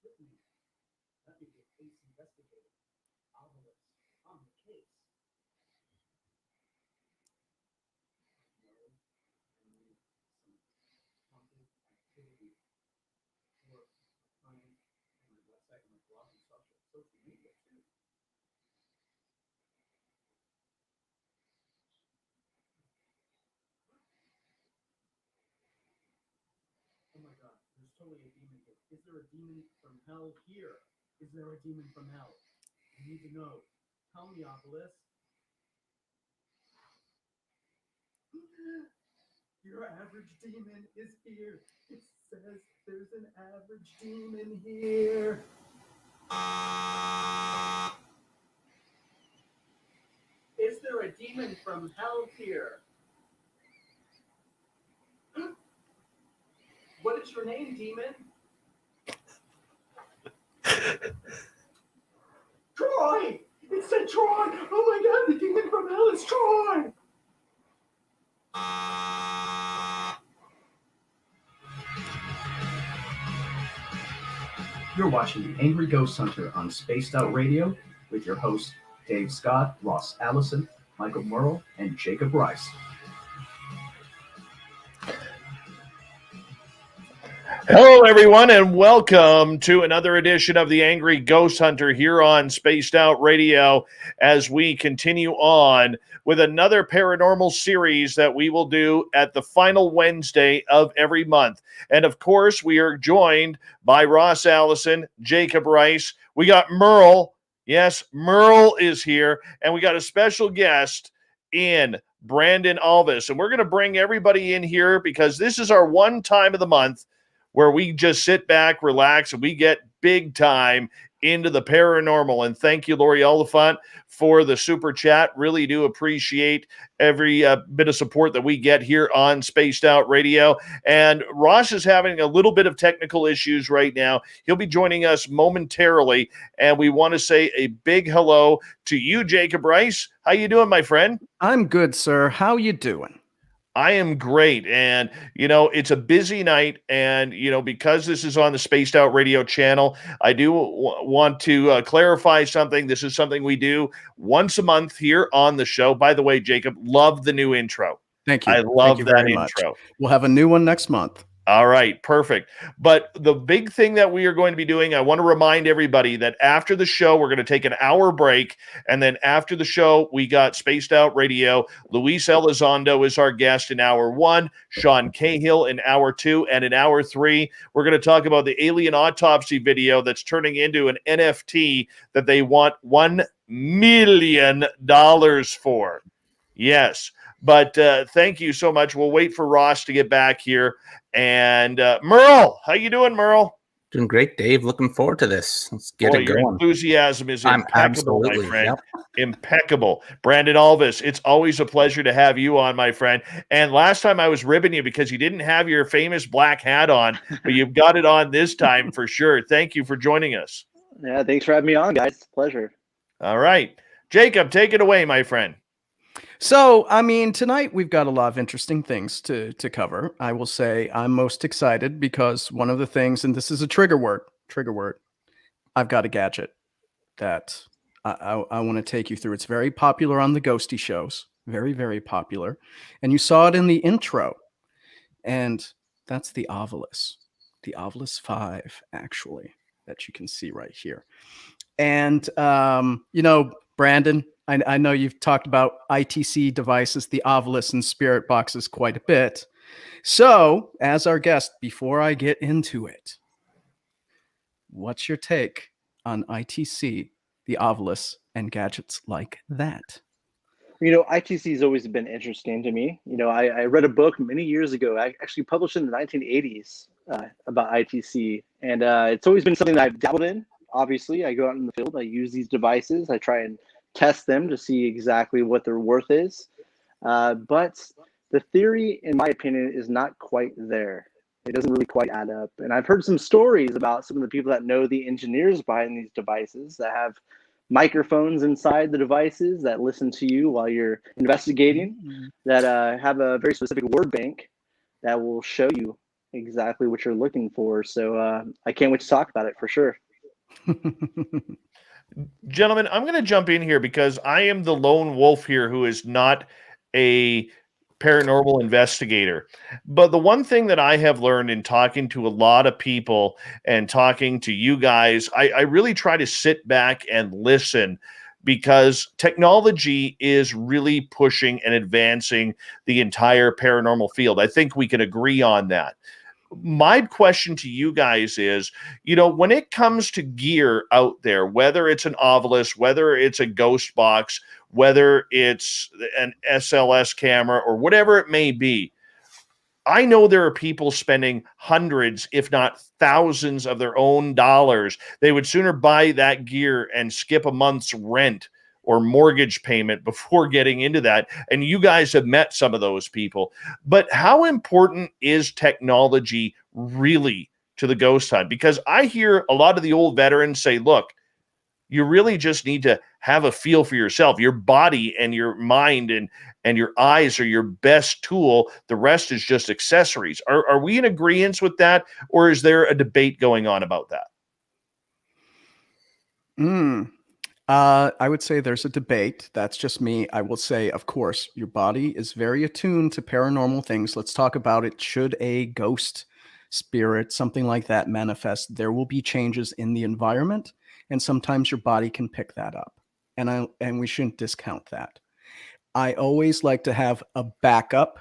with me. Let me get case investigator, Alvis, on the case. Some haunted activity for my client and my website and my blog and social media too. Oh my god, there's totally a demon here. Is there a demon from hell here? Is there a demon from hell? I need to know. Tell me, Obelisk. Your average demon is here. It says there's an average demon here. Is there a demon from hell here? What is your name, demon? Troy! It said Troy! Oh my god, the demon from hell is Troy! You're watching The Angry Ghost Hunter on Spaced Out Radio with your hosts Dave Scott, Ross Allison, Michael MERLE, and Jacob Rice. Hello, everyone, and welcome to another edition of The Angry Ghost Hunter here on Spaced Out Radio as we continue on with another paranormal series that we will do at the final Wednesday of every month. And, of course, we are joined by Ross Allison, Jacob Rice. We got MERLE. Yes, MERLE is here. And we got a special guest in Brandon Alvis. And we're going to bring everybody in here because this is our one time of the month where we just sit back, relax, and we get big time into the paranormal. And thank you, Lori Oliphant, for the super chat. Really do appreciate every bit of support that we get here on Spaced Out Radio. And Ross is having a little bit of technical issues right now. He'll be joining us momentarily, and we want to say a big hello to you, Jacob Rice. How you doing, my friend? I'm good, sir. How you doing? I am great. And, it's a busy night. And, because this is on the Spaced Out Radio channel, I do want to clarify something. This is something we do once a month here on the show. By the way, Jacob, love the new intro. Thank you. I love Thank you that very intro. Much. We'll have a new one next month. All right, perfect. But the big thing that we are going to be doing, I want to remind everybody that after the show, we're going to take an hour break. And then after the show, we got Spaced Out Radio. Luis Elizondo is our guest in hour 1, Sean Cahill in hour 2, and in hour 3, we're going to talk about the alien autopsy video that's turning into an NFT that they want $1 million for. Yes. But thank you so much. We'll wait for Ross to get back here. And MERLE, how you doing, MERLE? Doing great, Dave. Looking forward to this. Let's get it going. Your enthusiasm is impeccable, my friend. Yep. Impeccable. Brandon Alvis, it's always a pleasure to have you on, my friend. And last time I was ribbing you because you didn't have your famous black hat on, but you've got it on this time for sure. Thank you for joining us. Yeah, thanks for having me on, guys. It's a pleasure. All right. Jacob, take it away, my friend. So, tonight we've got a lot of interesting things to cover. I will say I'm most excited because one of the things, and this is a trigger word, I've got a gadget that I want to take you through. It's very popular on the ghosty shows, very, very popular. And you saw it in the intro. And that's the Alvis 5, actually, that you can see right here. And, Brandon, I know you've talked about ITC devices, the Alvis and Spirit boxes quite a bit. So, as our guest, before I get into it, what's your take on ITC, the Alvis, and gadgets like that? ITC has always been interesting to me. I read a book many years ago, actually published in the 1980s, about ITC. And it's always been something that I've dabbled in. Obviously, I go out in the field, I use these devices, I try and test them to see exactly what their worth is. But the theory, in my opinion, is not quite there. It doesn't really quite add up. And I've heard some stories about some of the people that know the engineers behind these devices that have microphones inside the devices that listen to you while you're investigating, that have a very specific word bank that will show you exactly what you're looking for. So I can't wait to talk about it for sure. Gentlemen, I'm going to jump in here because I am the lone wolf here who is not a paranormal investigator. But the one thing that I have learned in talking to a lot of people and talking to you guys, I really try to sit back and listen because technology is really pushing and advancing the entire paranormal field. I think we can agree on that. My question to you guys is, when it comes to gear out there, whether it's an Alvis, whether it's a ghost box, whether it's an SLS camera or whatever it may be, I know there are people spending hundreds, if not thousands of their own dollars. They would sooner buy that gear and skip a month's rent or mortgage payment before getting into that. And you guys have met some of those people. But how important is technology really to the ghost hunt? Because I hear a lot of the old veterans say, look, you really just need to have a feel for yourself. Your body and your mind and your eyes are your best tool. The rest is just accessories. Are we in agreement with that? Or is there a debate going on about that? I would say there's a debate. That's just me. I will say, of course, your body is very attuned to paranormal things. Let's talk about it. Should a ghost, spirit, something like that manifest, there will be changes in the environment, and sometimes your body can pick that up. And we shouldn't discount that. I always like to have a backup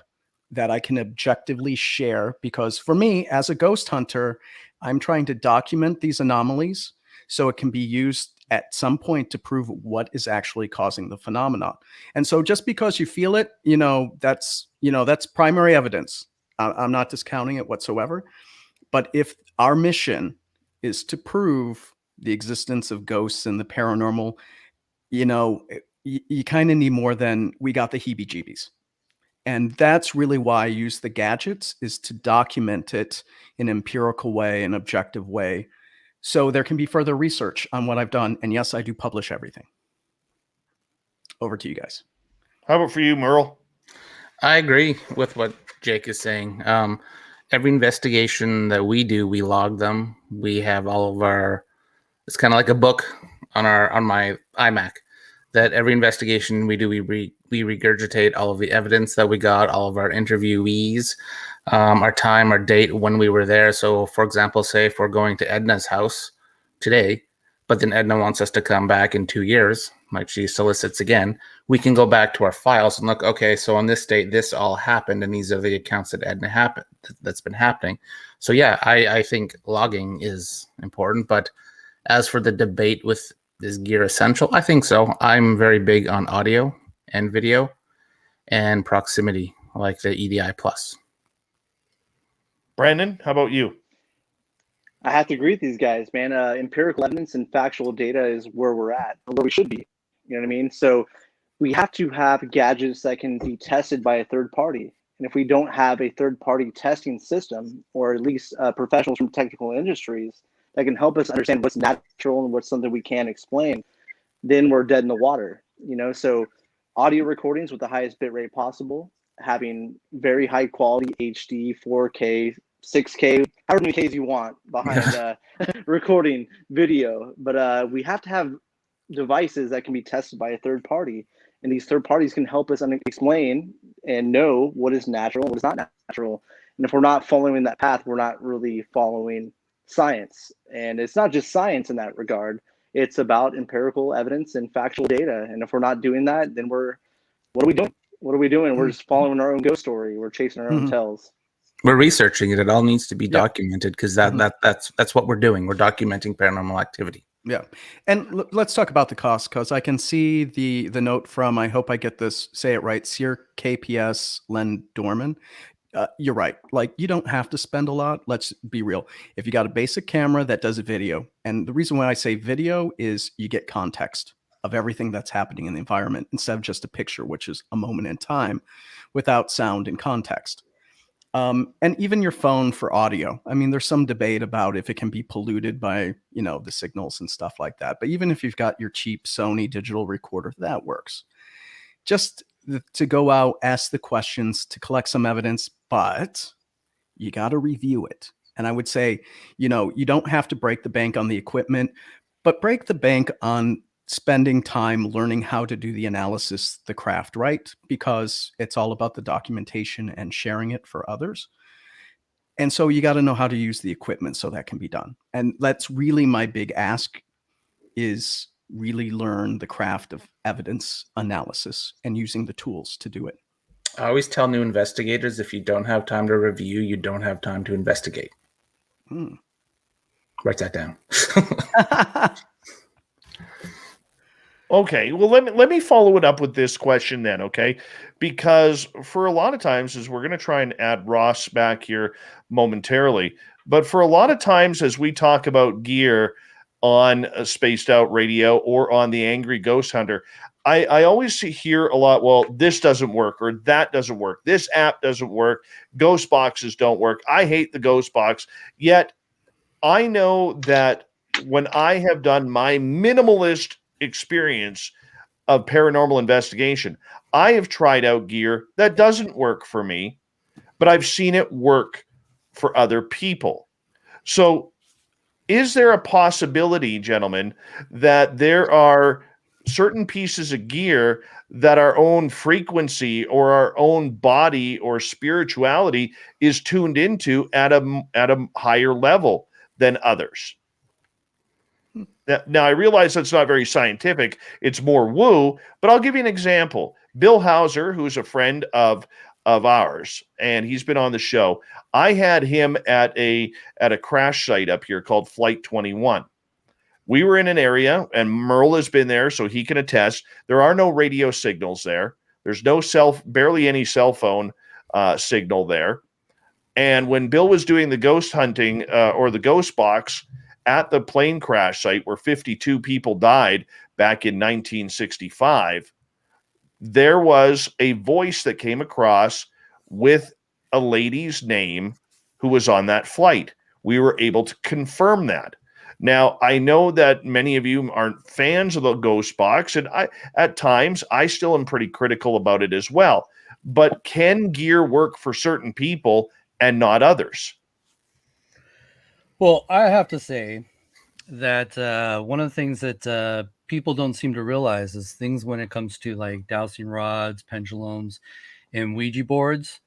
that I can objectively share, because for me, as a ghost hunter, I'm trying to document these anomalies so it can be used at some point to prove what is actually causing the phenomenon. And so just because you feel it, that's primary evidence. I'm not discounting it whatsoever. But if our mission is to prove the existence of ghosts and the paranormal, you kind of need more than we got the heebie-jeebies. And that's really why I use the gadgets, is to document it in an empirical way, an objective way, so there can be further research on what I've done. And yes, I do publish everything. Over to you guys. How about for you, MERLE? I agree with what Jake is saying. Every investigation that we do, we log them. We have all of our, it's kind of like a book on my iMac, that every investigation we do, we regurgitate all of the evidence that we got, all of our interviewees, our time, our date, when we were there. So, for example, say if we're going to Edna's house today, but then Edna wants us to come back in 2 years, like she solicits again, we can go back to our files and look, okay, so on this date, this all happened, and these are the accounts that Edna that's been happening. So yeah, I think logging is important. But as for the debate with, is gear essential? I think so. I'm very big on audio and video and proximity, like the EDI Plus. Brandon, how about you? I have to agree with these guys, man. Empirical evidence and factual data is where we're at, or where we should be. You know what I mean? So we have to have gadgets that can be tested by a third party. And if we don't have a third party testing system, or at least professionals from technical industries that can help us understand what's natural and what's something we can't explain, then we're dead in the water. So audio recordings with the highest bit rate possible, having very high quality HD, 4K, 6K, however many Ks you want behind recording video. But we have to have devices that can be tested by a third party. And these third parties can help us explain and know what is natural and what is not natural. And if we're not following that path, we're not really following science. And it's not just science in that regard. It's about empirical evidence and factual data. And if we're not doing that, then what are we doing? What are we doing? We're just following our own ghost story. We're chasing our own tails. We're researching it. It all needs to be documented, because that's what we're doing. We're documenting paranormal activity. Yeah. And let's talk about the cost, because I can see the note from, I hope I get this, say it right, Sir KPS Len Dorman. You're right. Like, you don't have to spend a lot. Let's be real. If you got a basic camera that does a video, and the reason why I say video is you get context of everything that's happening in the environment instead of just a picture, which is a moment in time without sound and context. And even your phone for audio. I mean, there's some debate about if it can be polluted by, the signals and stuff like that. But even if you've got your cheap Sony digital recorder, that works. Just to go out, ask the questions, to collect some evidence. But you got to review it. And I would say, you don't have to break the bank on the equipment, but break the bank on spending time learning how to do the analysis, the craft, right? Because it's all about the documentation and sharing it for others. And so you got to know how to use the equipment so that can be done. And that's really my big ask, is really learn the craft of evidence analysis and using the tools to do it. I always tell new investigators, if you don't have time to review, you don't have time to investigate. Write that down. Okay, well, let me follow it up with this question then, okay? Because for a lot of times, as we're going to try and add Ross back here momentarily, but for a lot of times as we talk about gear on a Spaced Out Radio or on the Angry Ghost Hunter, I always hear a lot, well, this doesn't work or that doesn't work. This app doesn't work. Ghost boxes don't work. I hate the ghost box. Yet I know that when I have done my minimalist experience of paranormal investigation, I have tried out gear that doesn't work for me, but I've seen it work for other people. So is there a possibility, gentlemen, that there are certain pieces of gear that our own frequency or our own body or spirituality is tuned into at a higher level than others? Now, I realize that's not very scientific. It's more woo, but I'll give you an example. Bill Hauser, who's a friend of ours, and he's been on the show. I had him at a crash site up here called Flight 21. We were in an area, and MERLE has been there, so he can attest. There are no radio signals there. There's no barely any cell phone signal there. And when Bill was doing the ghost hunting or the ghost box at the plane crash site where 52 people died back in 1965, there was a voice that came across with a lady's name who was on that flight. We were able to confirm that. Now, I know that many of you aren't fans of the ghost box, and at times I still am pretty critical about it as well. But can gear work for certain people and not others? Well, I have to say that one of the things that people don't seem to realize is things when it comes to like dowsing rods, pendulums, and Ouija boards.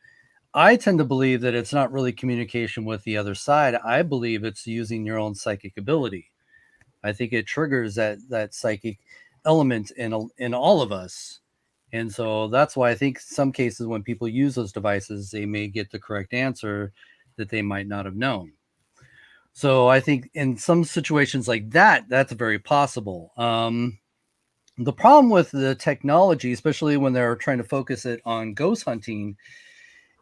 I tend to believe that it's not really communication with the other side. I believe it's using your own psychic ability. I think it triggers that psychic element in all of us. And so that's why I think some cases when people use those devices, they may get the correct answer that they might not have known. So I think in some situations like that, that's very possible. The problem with the technology, especially when they're trying to focus it on ghost hunting,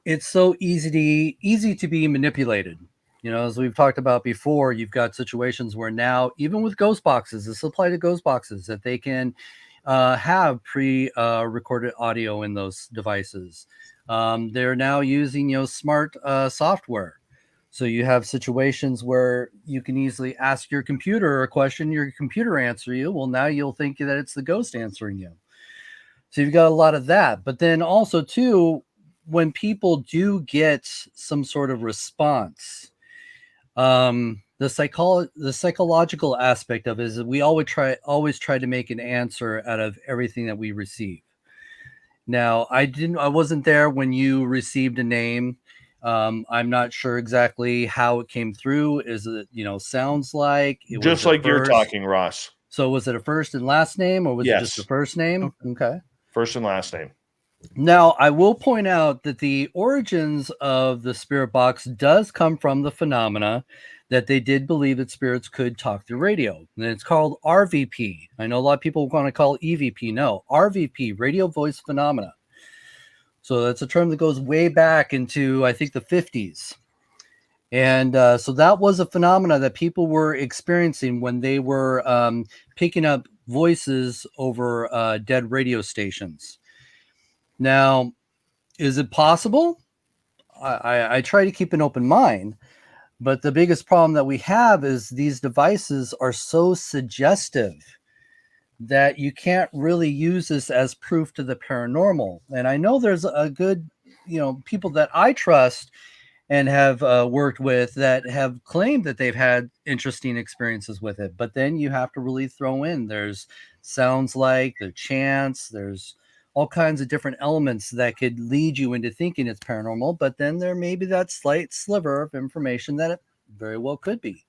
it's so easy to be manipulated. You know, as we've talked about before, you've got situations where now, even with ghost boxes, this applies to ghost boxes, that they can have pre-recorded audio in those devices. They're now using, smart software. So you have situations where you can easily ask your computer a question, your computer answer you. Well, now you'll think that it's the ghost answering you. So you've got a lot of that. But then also, too, when people do get some sort of response, the psychological aspect of it is that we always try to make an answer out of everything that we receive. Now, I wasn't there when you received a name. I'm not sure exactly how it came through. Is it, sounds like it just was like you're talking, Ross. So was it a first and last name, or was Yes. it just a first name? Okay. First and last name. Now, I will point out that the origins of the spirit box does come from the phenomena that they did believe that spirits could talk through radio. And it's called RVP. I know a lot of people want to call it EVP. No, RVP, radio voice phenomena. So that's a term that goes way back into, I think, the 50s. And so that was a phenomena that people were experiencing when they were picking up voices over dead radio stations. Now, is it possible? I try to keep an open mind, but the biggest problem that we have is these devices are so suggestive that you can't really use this as proof to the paranormal. And I know there's a good, people that I trust and have worked with that have claimed that they've had interesting experiences with it. But then you have to really throw in, there's sounds like, the chants, there's all kinds of different elements that could lead you into thinking it's paranormal, but then there may be that slight sliver of information that it very well could be.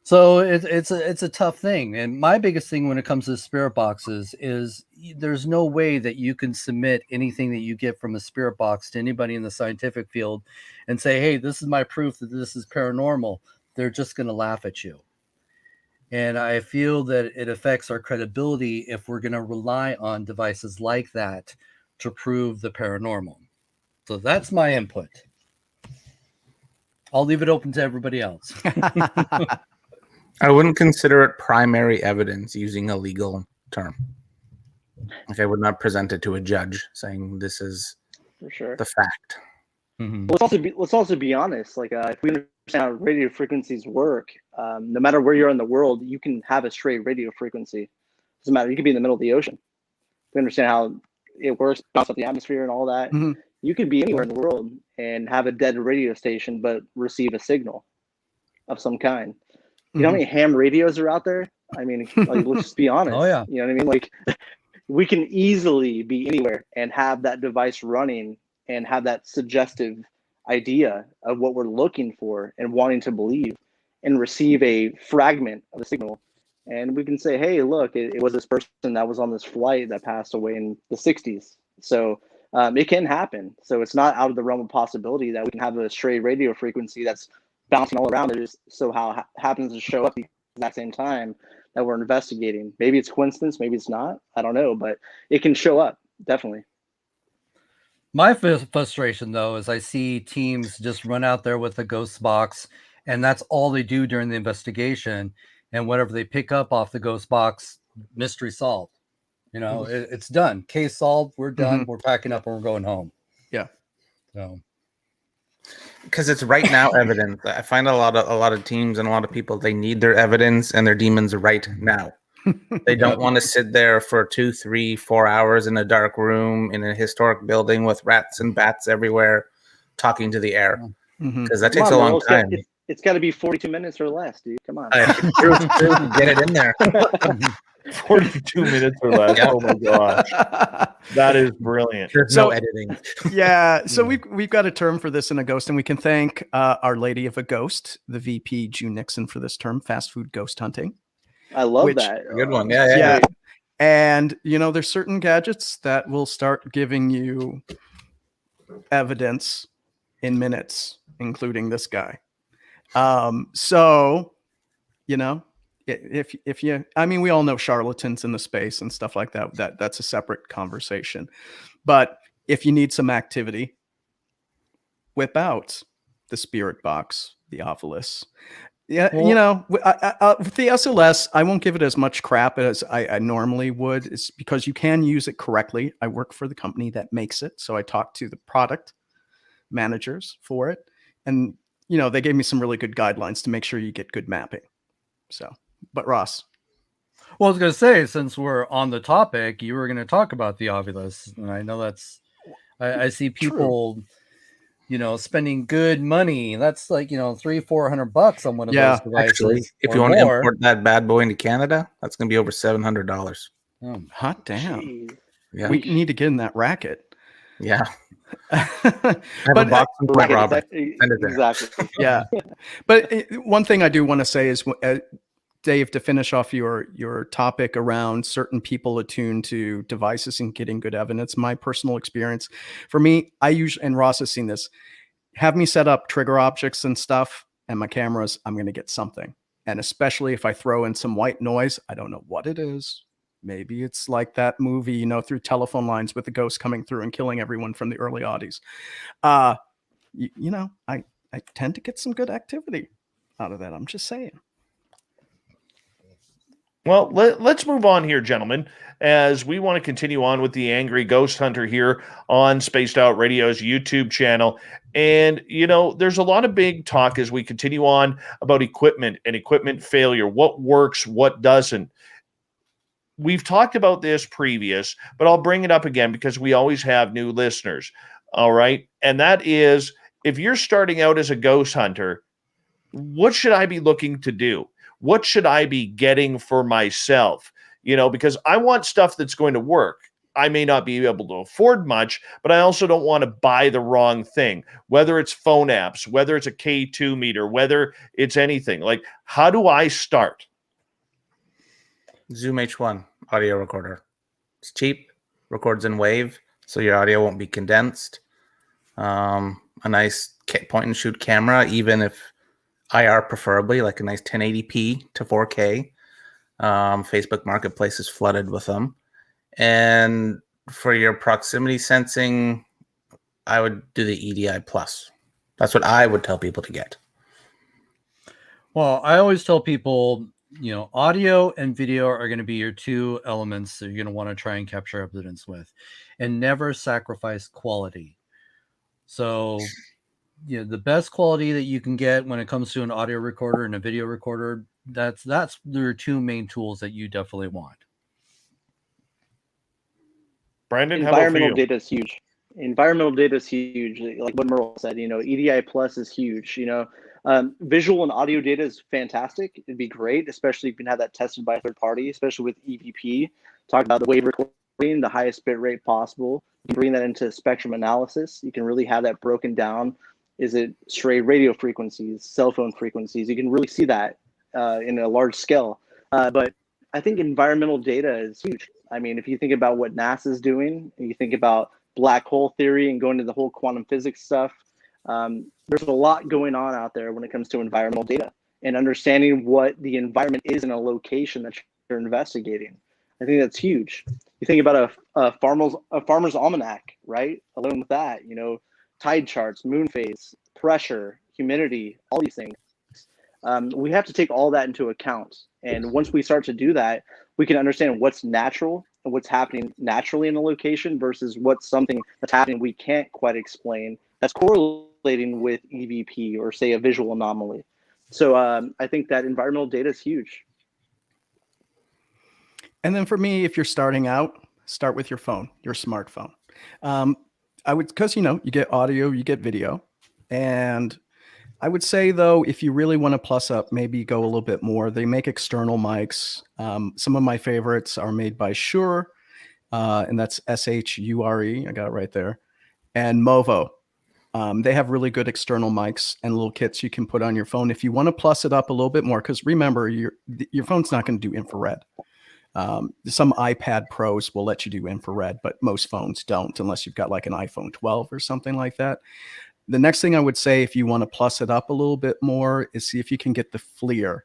So it's a tough thing. And my biggest thing when it comes to spirit boxes is there's no way that you can submit anything that you get from a spirit box to anybody in the scientific field and say, hey, this is my proof that this is paranormal. They're just going to laugh at you. And I feel that it affects our credibility if we're going to rely on devices like that to prove the paranormal. So that's my input. I'll leave it open to everybody else. I wouldn't consider it primary evidence, using a legal term. Like, I would not present it to a judge saying this is For sure. the fact. Mhm. Let's also be honest. Like, if we understand how radio frequencies work, no matter where you're in the world, you can have a straight radio frequency. Doesn't matter. You could be in the middle of the ocean. If we understand how it works, bounce up the atmosphere and all that. Mhm. You could be anywhere in the world and have a dead radio station, but receive a signal of some kind. You know how many ham radios are out there? I mean, like, let's just be honest. Oh, yeah. You know what I mean? Like, we can easily be anywhere and have that device running and have that suggestive idea of what we're looking for and wanting to believe, and receive a fragment of a signal. And we can say, hey, look, it was this person that was on this flight that passed away in the 60s. So it can happen. So it's not out of the realm of possibility that we can have a stray radio frequency that's bouncing all around. It just so how happens to show up at that same time that we're investigating. Maybe it's coincidence, maybe it's not. I don't know, but it can show up, definitely. My frustration, though, is I see teams just run out there with a ghost box, and that's all they do during the investigation. And whatever they pick up off the ghost box, mystery solved. You know, it's done. Case solved. We're done. We're packing up and we're going home. Yeah. So, Because it's right now evidence. I find a lot of teams and a lot of people, they need their evidence and their demons right now. They don't want to sit there for 2, 3, 4 hours in a dark room in a historic building with rats and bats everywhere talking to the air, because that takes a long time. It's got to be 42 minutes or less, dude. Come on. True, get it in there. 42 minutes or less. Yeah. Oh my gosh, that is brilliant. There's no editing. Yeah, so we've got a term for this in a ghost, and we can thank Our Lady of a Ghost, the VP June Nixon, for this term, fast food ghost hunting. I love that. Good one. Yeah. And you know, there's certain gadgets that will start giving you evidence in minutes, including this guy. So, you know, if you, I mean, we all know charlatans in the space and stuff like that. That's a separate conversation. But if you need some activity, whip out the spirit box, the Alvis. Yeah, Well, you know, with the SLS, I won't give it as much crap as I normally would. It's because you can use it correctly. I work for the company that makes it, so I talked to the product managers for it, and you know, they gave me some really good guidelines to make sure you get good mapping. So, but Ross, well, I was going to say, since we're on the topic, you were going to talk about the Alvis, and I know that's, I see people, you know, spending good money. That's like, you know, $300-400 on one of those devices. Actually, if you want to import that bad boy into Canada, that's going to be over $700. Hot damn. Jeez. Yeah. We need to get in that racket. Yeah. But a box in Port Robert. Send it there. Exactly. yeah, but one thing I do want to say is, Dave, to finish off your topic around certain people attuned to devices and getting good evidence, my personal experience, for me, I usually, and Ross has seen this, have me set up trigger objects and stuff, and my cameras, I'm going to get something. And especially if I throw in some white noise, I don't know what it is. Maybe it's like that movie, you know, through telephone lines with the ghost coming through and killing everyone from the early oddies. You know, I tend to get some good activity out of that. I'm just saying. Well, let's move on here, gentlemen, as we want to continue on with the Angry Ghost Hunter here on Spaced Out Radio's YouTube channel. And, you know, there's a lot of big talk as we continue on about equipment and equipment failure, what works, what doesn't. We've talked about this previous, but I'll bring it up again because we always have new listeners. All right. And that is, if you're starting out as a ghost hunter, what should I be looking to do? What should I be getting for myself? Because I want stuff that's going to work. I may not be able to afford much, but I also don't want to buy the wrong thing, whether it's phone apps, whether it's a K2 meter, whether it's anything. Like, how do I start? Zoom H1 audio recorder. It's cheap, records in wave, so your audio won't be condensed. A nice point and shoot camera, even if IR preferably, like a nice 1080p to 4K. Facebook Marketplace is flooded with them. And for your proximity sensing, I would do the EDI Plus. That's what I would tell people to get. Well, I always tell people, audio and video are going to be your two elements that you're going to want to try and capture evidence with, and never sacrifice quality. So, the best quality that you can get when it comes to an audio recorder and a video recorder, that's your two main tools that you definitely want. Brandon, environmental data is huge. Environmental data is huge. Like what MERLE said, EDI Plus is huge. Visual and audio data is fantastic. It'd be great, especially if you can have that tested by a third party, especially with EVP. Talk about the wave recording, the highest bit rate possible. You bring that into spectrum analysis. You can really have that broken down. Is it stray radio frequencies, cell phone frequencies? You can really see that in a large scale. But I think environmental data is huge. I mean, if you think about what NASA is doing, and you think about black hole theory and going to the whole quantum physics stuff, there's a lot going on out there when it comes to environmental data and understanding what the environment is in a location that you're investigating. I think that's huge. You think about a farmer's almanac, right? Along with that, tide charts, moon phase, pressure, humidity, all these things. We have to take all that into account. And once we start to do that, we can understand what's natural and what's happening naturally in a location versus what's something that's happening we can't quite explain that's correlating with EVP or, say, a visual anomaly. So I think that environmental data is huge. And then for me, if you're starting out, start with your phone, your smartphone. Because, you get audio, you get video. And I would say, though, if you really want to plus up, maybe go a little bit more. They make external mics. Some of my favorites are made by Shure, and that's S-H-U-R-E. I got it right there. And Movo. They have really good external mics and little kits you can put on your phone if you want to plus it up a little bit more, because remember, your phone's not going to do infrared. Some iPad Pros will let you do infrared, but most phones don't unless you've got like an iPhone 12 or something like that. The next thing I would say, if you want to plus it up a little bit more, is see if you can get the FLIR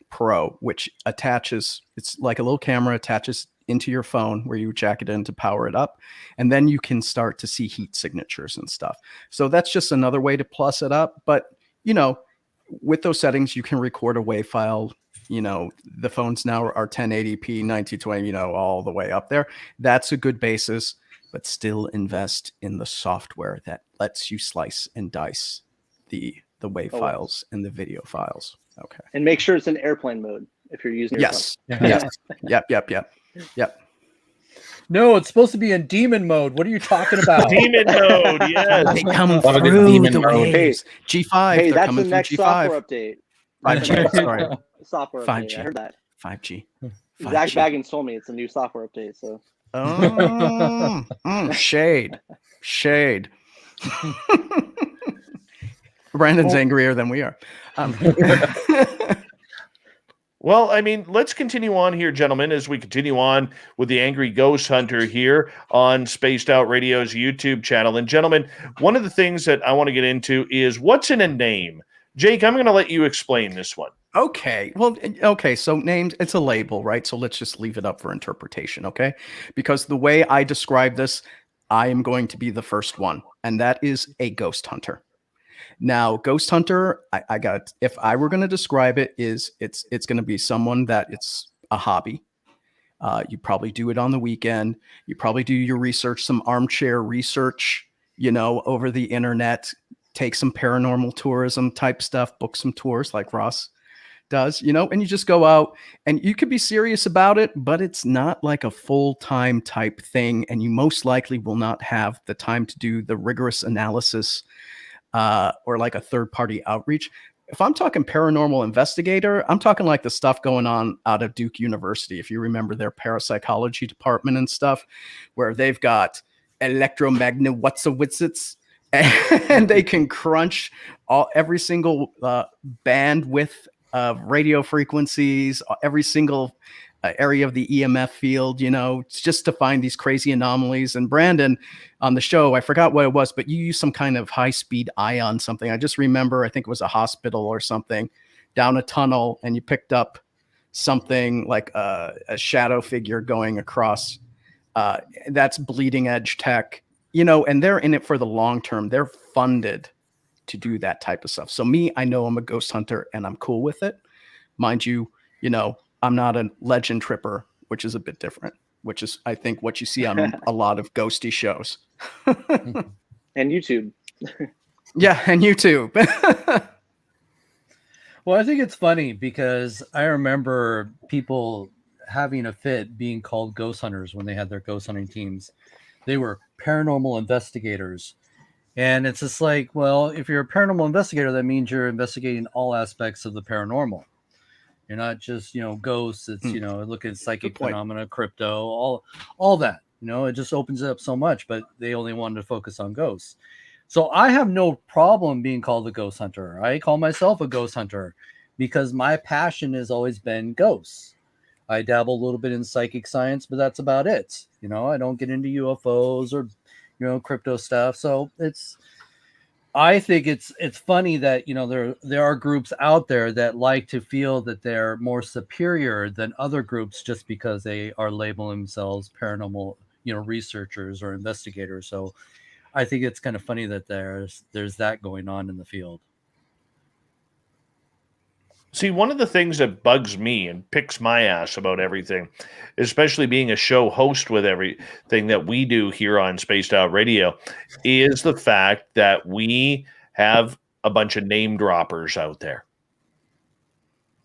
Pro, which attaches, it's like a little camera, attaches into your phone where you jack it in to power it up. And then you can start to see heat signatures and stuff. So that's just another way to plus it up. But, with those settings, you can record a WAV file. The phones now are 1080p, 1920, all the way up there. That's a good basis. But still invest in the software that lets you slice and dice the WAV files and the video files. Okay. And make sure it's in airplane mode if you're using your phone. Yes. Yep. No, it's supposed to be in demon mode. What are you talking about? Demon mode, yes. They come through the waves. G5. Hey, they're that's coming the next through G5. software update. 5G. Sorry. Software 5G. update. I heard that. 5G. Zach Baggins told me it's a new software update. So. Shade. Brandon's angrier than we are. Well, I mean, let's continue on here, gentlemen, as we continue on with the Angry Ghost Hunter here on Spaced Out Radio's YouTube channel. And gentlemen, one of the things that I want to get into is what's in a name. Jake, I'm going to let you explain this one. Okay. So names, it's a label, right? So let's just leave it up for interpretation, okay? Because the way I describe this, I am going to be the first one, and that is a ghost hunter. Now, ghost hunter, if I were going to describe it, it's going to be someone that it's a hobby. You probably do it on the weekend. You probably do your research, some armchair research, over the internet, take some paranormal tourism type stuff, book some tours like Ross does, and you just go out and you could be serious about it, but it's not like a full-time type thing. And you most likely will not have the time to do the rigorous analysis or like a third party outreach. If I'm talking paranormal investigator, I'm talking like the stuff going on out of Duke University. If you remember their parapsychology department and stuff, where they've got electromagnet what's-a-witsits, and they can crunch every single bandwidth of radio frequencies, every single area of the EMF field, it's just to find these crazy anomalies. And Brandon, on the show, I forgot what it was, but you used some kind of high-speed ion something. I just remember, I think it was a hospital or something, down a tunnel, and you picked up something like a shadow figure going across. That's bleeding edge tech, and they're in it for the long term. They're funded to do that type of stuff. So me, I know I'm a ghost hunter and I'm cool with it. Mind you, I'm not a legend tripper, which is a bit different, which is, I think, what you see on a lot of ghosty shows. And YouTube. Yeah, and YouTube. Well, I think it's funny because I remember people having a fit being called ghost hunters when they had their ghost hunting teams. They were paranormal investigators. And it's just like, well, if you're a paranormal investigator, that means you're investigating all aspects of the paranormal. You're not just, ghosts. It's, look at psychic phenomena, crypto, all that. It just opens it up so much, but they only wanted to focus on ghosts. So I have no problem being called a ghost hunter. I call myself a ghost hunter because my passion has always been ghosts. I dabble a little bit in psychic science, but that's about it. I don't get into UFOs or, crypto stuff. So I think it's funny that, there are groups out there that like to feel that they're more superior than other groups just because they are labeling themselves paranormal, researchers or investigators. So I think it's kind of funny that there's that going on in the field. See, one of the things that bugs me and picks my ass about everything, especially being a show host with everything that we do here on Spaced Out Radio, is the fact that we have a bunch of name droppers out there.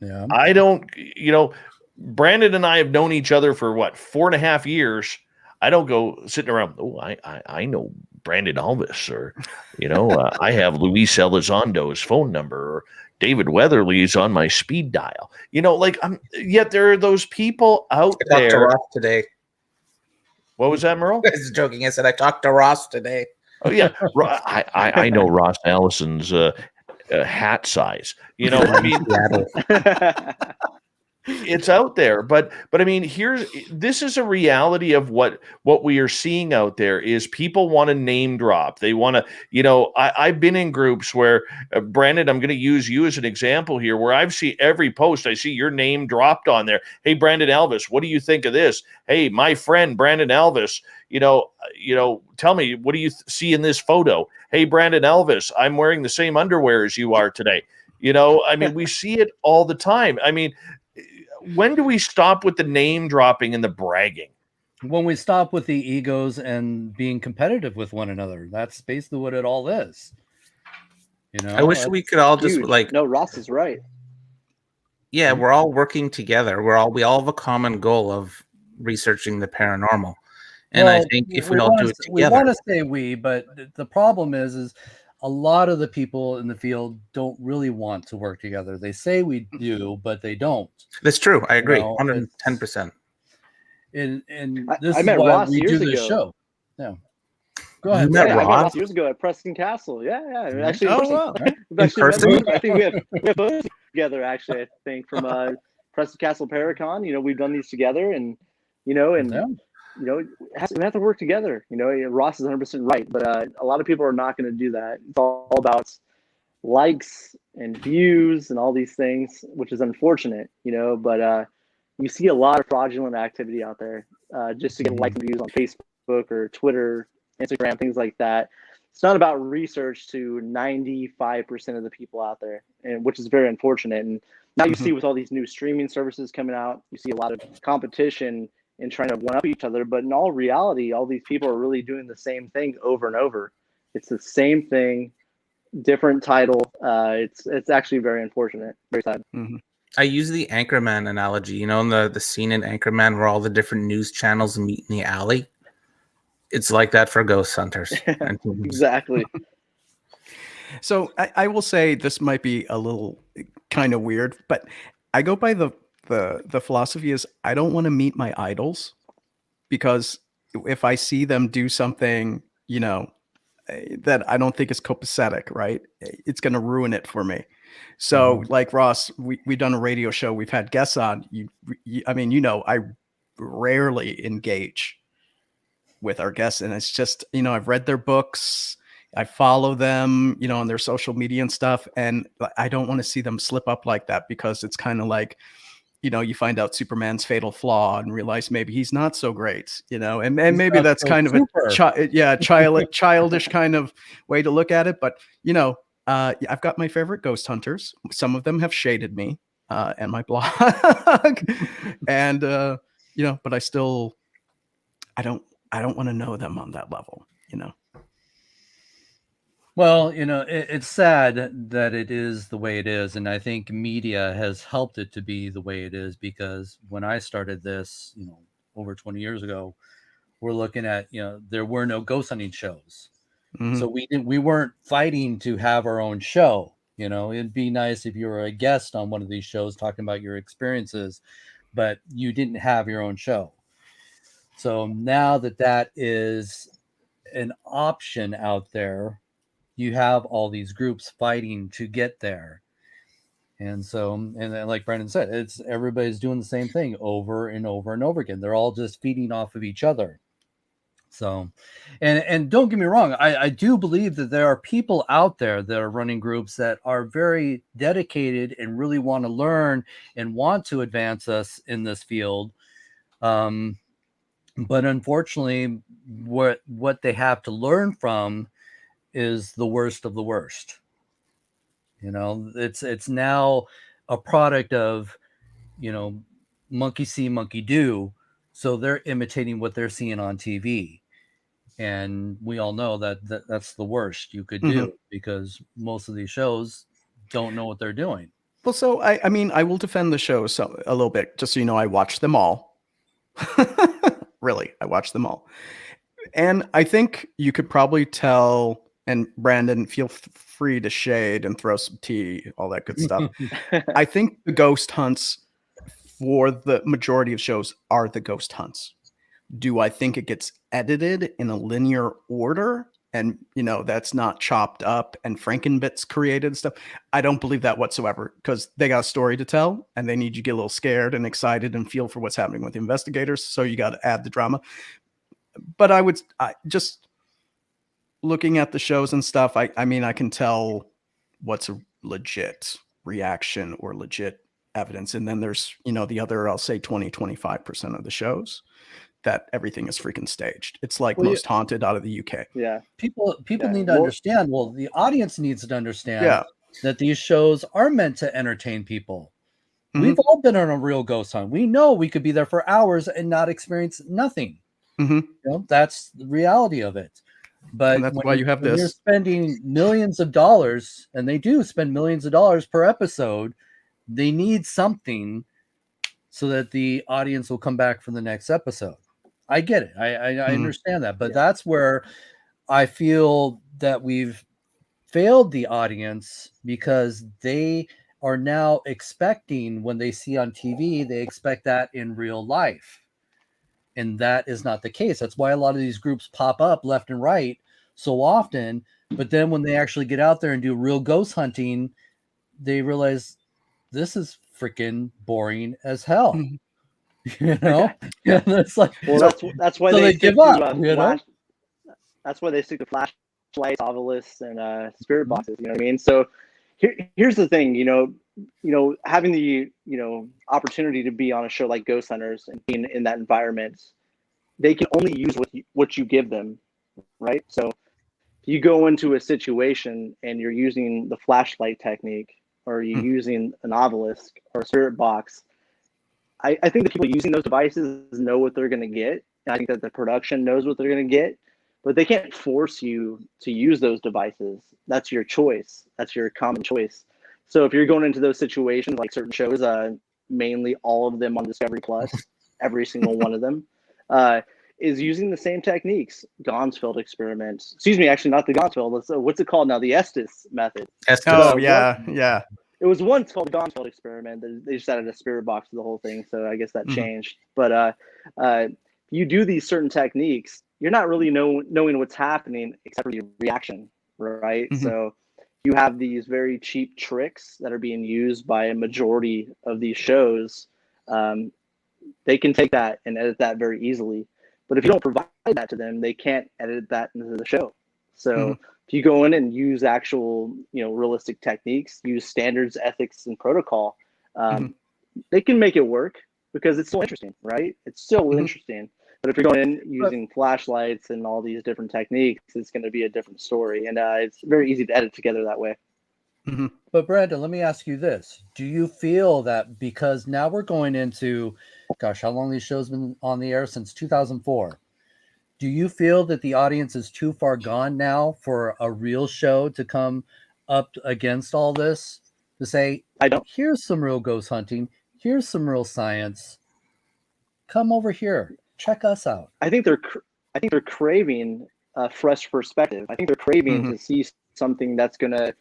Yeah. I don't, Brandon and I have known each other for 4.5 years. I don't go sitting around, I know Brandon Alvis, or, I have Luis Elizondo's phone number, or David Weatherly's on my speed dial. Yet there are those people out I talked to there. Ross today. What was that, Merle? I was joking. I said I talked to Ross today. Oh yeah, I know Ross Allison's hat size. I mean, it's out there, but I mean, this is a reality of what we are seeing out there is people want to name drop. They want to, I've been in groups where Brandon, I'm going to use you as an example here, where I've seen every post, I see your name dropped on there. Hey, Brandon Alvis, what do you think of this? Hey, my friend Brandon Alvis, tell me, what do you see in this photo? Hey, Brandon Alvis, I'm wearing the same underwear as you are today. I mean, we see it all the time. I mean, when do we stop with the name dropping and the bragging? When we stop with the egos and being competitive with one another. That's basically what it all is. I wish we could all just no, Ross is right. Yeah, we're all working together. We all have a common goal of researching the paranormal. And I think if we all do it together. We want to say but the problem is a lot of the people in the field don't really want to work together. They say we do, but they don't. That's true. I agree. 110%. And this I is met why Ross we years do this ago. show. Yeah. Go ahead. You met I met Ross? Ross years ago at Preston Castle. Yeah. Actually, wow. in person? I think we have photos together. Actually, I think from Preston Castle Paracon. We've done these together, and we have to work together. Ross is 100% right, but a lot of people are not going to do that. It's all about likes and views and all these things, which is unfortunate. But you see a lot of fraudulent activity out there just to get likes and views on Facebook or Twitter, Instagram, things like that. It's not about research to 95% of the people out there, and which is very unfortunate. And now you see with all these new streaming services coming out, you see a lot of competition and trying to one up each other. But in all reality, all these people are really doing the same thing over and over. It's the same thing, different title. It's actually very unfortunate, very sad. Mm-hmm. I use the Anchorman analogy, in the scene in Anchorman where all the different news channels meet in the alley. It's like that for ghost hunters. Exactly. So I will say this might be a little kind of weird, but I go by the philosophy is I don't want to meet my idols, because if I see them do something, that I don't think is copacetic, right? It's going to ruin it for me. So, like Ross, we've done a radio show. We've had guests on. I mean, I rarely engage with our guests, and it's just, I've read their books. I follow them, on their social media and stuff. And I don't want to see them slip up like that, because it's kind of like, you find out Superman's fatal flaw and realize maybe he's not so great, and He's maybe not that's so kind of super. childish kind of way to look at it. But, I've got my favorite ghost hunters. Some of them have shaded me and my blog and, but I don't want to know them on that level, Well, it's sad that it is the way it is. And I think media has helped it to be the way it is, because when I started this, over 20 years ago, we're looking at, there were no ghost hunting shows. Mhm. So we weren't fighting to have our own show. It'd be nice if you were a guest on one of these shows talking about your experiences, but you didn't have your own show. So now that is an option out there, you have all these groups fighting to get there. And so, and then, like Brandon said, it's everybody's doing the same thing over and over and over again. They're all just feeding off of each other. So, and don't get me wrong, I do believe that there are people out there that are running groups that are very dedicated and really want to learn and want to advance us in this field. But unfortunately, what they have to learn from is the worst of the worst. It's now a product of, monkey see, monkey do. So they're imitating what they're seeing on TV. And we all know that's the worst you could do, because most of these shows don't know what they're doing. Well, so I mean, I will defend the show a little bit, just so you know, I watched them all. Really, I watched them all. And I think you could probably tell, and Brandon, feel free to shade and throw some tea, all that good stuff. I think the ghost hunts for the majority of shows are the ghost hunts. Do I think it gets edited in a linear order and, that's not chopped up and Frankenbits created and stuff? I don't believe that whatsoever, because they got a story to tell and they need you to get a little scared and excited and feel for what's happening with the investigators. So you got to add the drama. But I just looking at the shows and stuff, I mean, I can tell what's a legit reaction or legit evidence. And then there's, the other, I'll say 20-25% of the shows that everything is freaking staged. It's like Most Haunted out of the UK. Yeah. People need to understand. Well, the audience needs to understand that these shows are meant to entertain people. We've all been on a real ghost hunt. We know we could be there for hours and not experience nothing. That's the reality of it. But that's why you have this. You're spending millions of dollars, and they do spend millions of dollars per episode. They need something so that the audience will come back for the next episode. I get it. I understand that. But that's where I feel that we've failed the audience, because they are now expecting, when they see on TV, they expect that in real life. And that is not the case. That's why a lot of these groups pop up left and right so often. But then when they actually get out there and do real ghost hunting, they realize this is freaking boring as hell. It's like, well, that's why they give up. That's why they stick to flashlights, Alvis, and spirit boxes. You know what I mean? So here's the thing. Having the opportunity to be on a show like Ghost Hunters and being in that environment, they can only use what you give them, right? So if you go into a situation and you're using the flashlight technique, or you're using an obelisk or a spirit box, I think the people using those devices know what they're going to get. And I think that the production knows what they're going to get, but they can't force you to use those devices. That's your choice. That's your common choice. So if you're going into those situations, like certain shows, mainly all of them on Discovery Plus, every single one of them, is using the same techniques, Gonsfeld experiments. Excuse me, actually not the Gonsfeld. What's it called now? The Estes method. Estes. Oh yeah. It was once called the Gonsfeld experiment. They just added a spirit box to the whole thing, so I guess that changed. But you do these certain techniques, you're not really knowing what's happening except for your reaction, right? So you have these very cheap tricks that are being used by a majority of these shows. They can take that and edit that very easily. But if you don't provide that to them, they can't edit that into the show. So if you go in and use actual, realistic techniques, use standards, ethics, and protocol, they can make it work because it's still interesting, right? It's still interesting. But if you're going in using flashlights and all these different techniques, it's going to be a different story. And it's very easy to edit together that way. But Brandon, let me ask you this. Do you feel that because now we're going into, gosh, how long these shows been on the air? Since 2004. Do you feel that the audience is too far gone now for a real show to come up against all this? To say, I don't. Here's some real ghost hunting. Here's some real science. Come over here. Check us out. I think they're craving a fresh perspective. I think they're craving to see something that's going to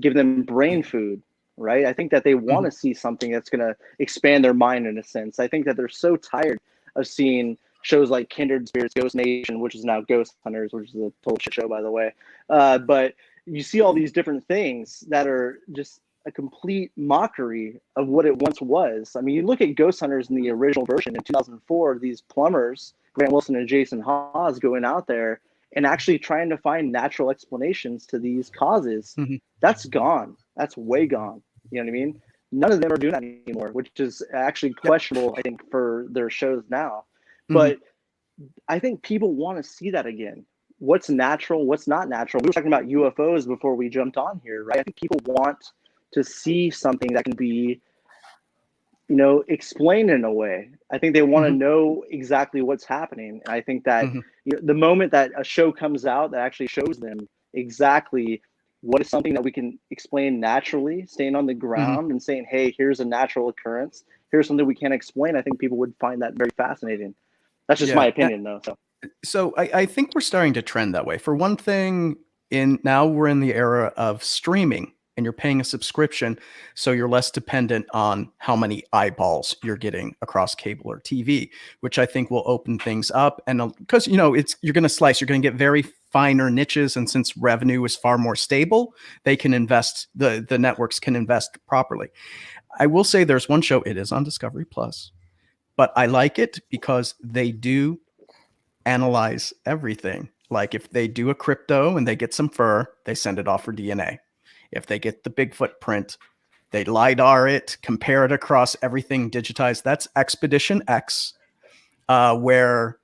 give them brain food, right? I think that they want to see something that's going to expand their mind in a sense. I think that they're so tired of seeing shows like Kindred Spirits, Ghost Nation, which is now Ghost Hunters, which is a total shit show, by the way. But you see all these different things that are just a complete mockery of what it once was. I mean, you look at Ghost Hunters in the original version in 2004, these plumbers, Grant Wilson and Jason Hawes, going out there and actually trying to find natural explanations to these causes. That's gone. That's way gone. You know what I mean? None of them are doing that anymore, which is actually questionable, I think, for their shows now. But I think people want to see that again. What's natural, what's not natural. We were talking about UFOs before we jumped on here, right? I think people want to see something that can be, explained in a way. I think they want to know exactly what's happening. And I think that the moment that a show comes out that actually shows them exactly what is something that we can explain naturally, staying on the ground and saying, hey, here's a natural occurrence. Here's something we can't explain. I think people would find that very fascinating. That's just my opinion, though. So I think we're starting to trend that way. For one thing, now we're in the era of streaming, and you're paying a subscription, so you're less dependent on how many eyeballs you're getting across cable or TV, which I think will open things up. And because you're going to slice, you're going to get very finer niches, and since revenue is far more stable, they can invest. The networks can invest properly. I will say there's one show, it is on Discovery Plus, but I like it because they do analyze everything. Like if they do a crypto and they get some fur, they send it off for DNA. If they get the Bigfoot print, they LiDAR it, compare it across everything digitized. That's Expedition X, where,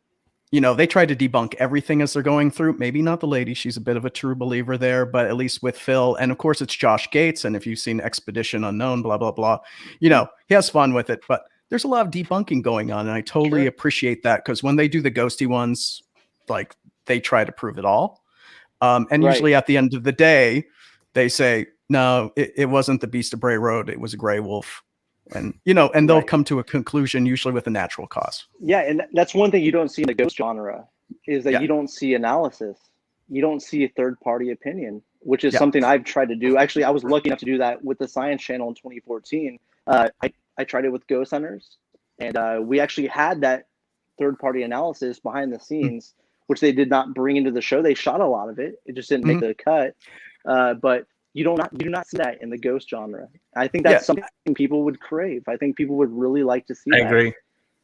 they try to debunk everything as they're going through. Maybe not the lady. She's a bit of a true believer there, but at least with Phil. And of course, it's Josh Gates. And if you've seen Expedition Unknown, blah, blah, blah, he has fun with it. But there's a lot of debunking going on. And I totally appreciate that, because when they do the ghosty ones, like they try to prove it all. And usually at the end of the day, they say, no, it wasn't the Beast of Bray Road. It was a gray wolf. And, and they'll come to a conclusion usually with a natural cause. Yeah. And that's one thing you don't see in the ghost genre is that you don't see analysis. You don't see a third party opinion, which is something I've tried to do. Actually, I was lucky enough to do that with the Science Channel in 2014. I tried it with Ghost Hunters, and we actually had that third party analysis behind the scenes, which they did not bring into the show. They shot a lot of it. It just didn't make the cut. But you do not see that in the ghost genre. I think that's something people would crave. I think people would really like to see that. I agree.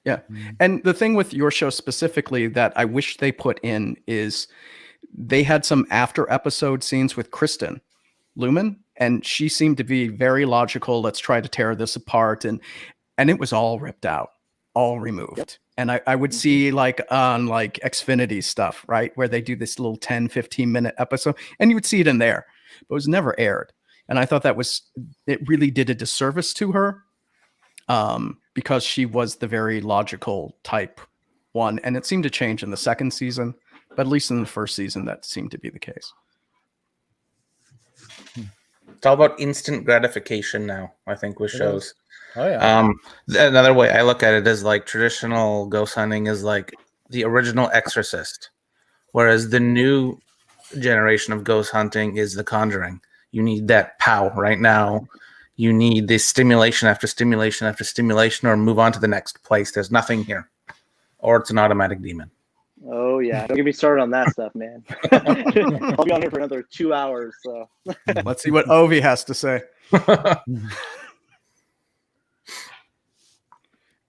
Yeah. And the thing with your show specifically that I wish they put in is they had some after episode scenes with Kristen Lumen, and she seemed to be very logical. Let's try to tear this apart. And it was all ripped out, all removed. And I would see on Xfinity stuff, right, where they do this little 10, 15-minute episode, and you would see it in there, but it was never aired. And I thought it really did a disservice to her, because she was the very logical type one. And it seemed to change in the second season, but at least in the first season, that seemed to be the case. It's all about instant gratification now, I think, with shows. Oh yeah. Another way I look at it is like traditional ghost hunting is like the original Exorcist, whereas the new generation of ghost hunting is The Conjuring. You need that pow right now. You need this stimulation after stimulation after stimulation, or move on to the next place. There's nothing here, or it's an automatic demon. Oh yeah, don't get me started on that stuff, man. I'll be on here for another 2 hours. So Let's see what Ovi has to say.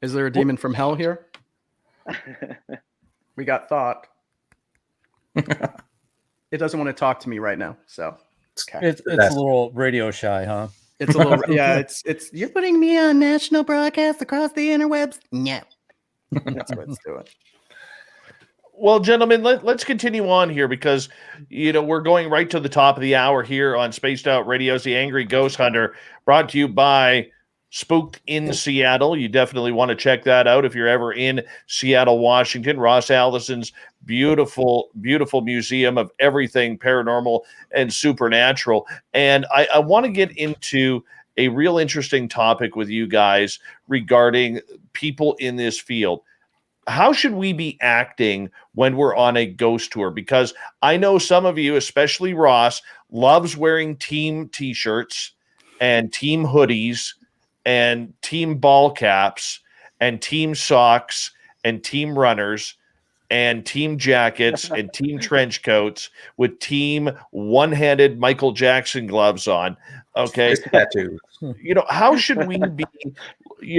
Is there a demon from hell here? We got thought. It doesn't want to talk to me right now, so okay. It's a little radio shy, huh? It's a little yeah. It's you're putting me on national broadcast across the interwebs. No, that's what it's doing. Well, gentlemen, let's continue on here because, we're going right to the top of the hour here on Spaced Out Radio's The Angry Ghost Hunter, brought to you by Spooked in Seattle. You definitely want to check that out if you're ever in Seattle, Washington. Ross Allison's beautiful, beautiful museum of everything paranormal and supernatural. And I want to get into a real interesting topic with you guys regarding people in this field. How should we be acting when we're on a ghost tour? Because I know some of you, especially Ross, loves wearing team t-shirts and team hoodies and team ball caps and team socks and team runners and team jackets and team trench coats with team one-handed Michael Jackson gloves on. Okay. Tattoos. How should we be,